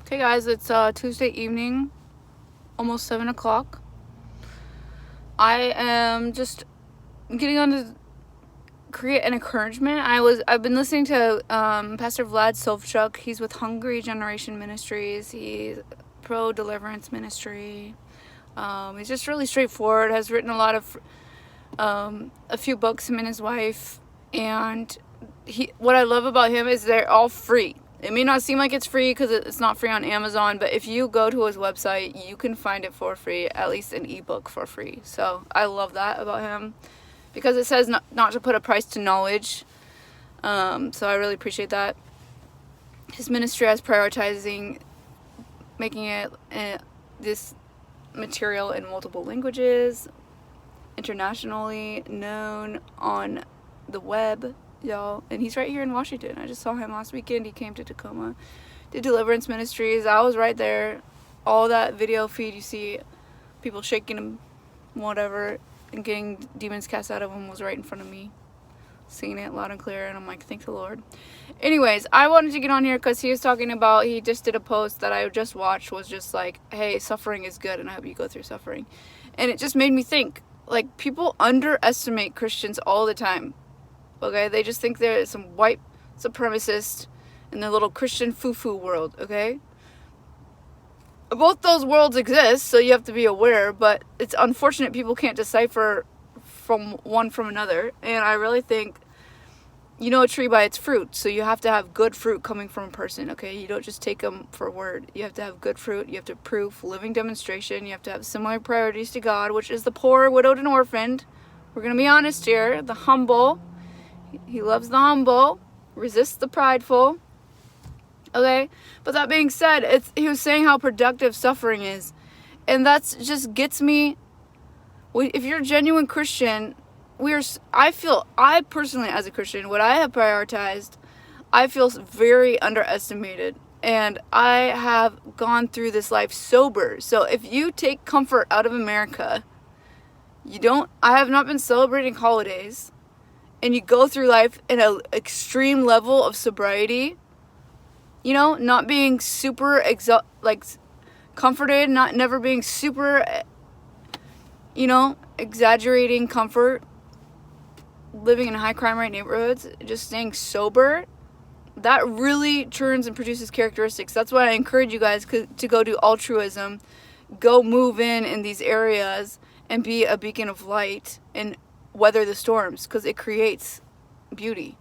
Okay guys, it's Tuesday evening, almost 7 o'clock. I am just getting on to create an encouragement. I've been listening to Pastor Vlad Sovchuk. He's with Hungry Generation Ministries. He's pro deliverance ministry. He's just really straightforward, has written a lot of a few books, him and his wife, and what I love about him is they're all free. It may not seem like it's free because it's not free on Amazon, but if you go to his website, you can find it for free, at least an ebook for free. So I love that about him because it says not to put a price to knowledge. So I really appreciate that. His ministry is prioritizing making it this material in multiple languages, internationally known on the web, y'all. And he's right here in Washington. I just saw him last weekend. He came to Tacoma, did deliverance ministries. I was right there. All that video feed you see, people shaking him, whatever, and getting demons cast out of him was right in front of me, seeing it loud and clear. And I'm like, thank the Lord. Anyways, I wanted to get on here because he was talking about, he just did a post that I just watched, was just like, hey, suffering is good and I hope you go through suffering. And it just made me think, like, people underestimate Christians all the time. Okay, they just think they're some white supremacist in their little Christian foo-foo world, okay? Both those worlds exist, so you have to be aware, but it's unfortunate people can't decipher from one from another. And I really think, you know a tree by its fruit, so you have to have good fruit coming from a person, okay? You don't just take them for word. You have to have good fruit. You have to prove living demonstration. You have to have similar priorities to God, which is the poor, widowed, and orphaned. We're going to be honest here. The humble. He loves the humble, resists the prideful. Okay? But that being said, he was saying how productive suffering is. And that's just gets me. If you're a genuine Christian, I personally, as a Christian, what I have prioritized, I feel very underestimated. And I have gone through this life sober. So if you take comfort out of America, I have not been celebrating holidays, and you go through life in an extreme level of sobriety, you know, not being super comforted, never being super, you know, exaggerating comfort, living in high crime rate neighborhoods, just staying sober, that really turns and produces characteristics. That's why I encourage you guys to go do altruism, go move in these areas and be a beacon of light and weather the storms, because it creates beauty.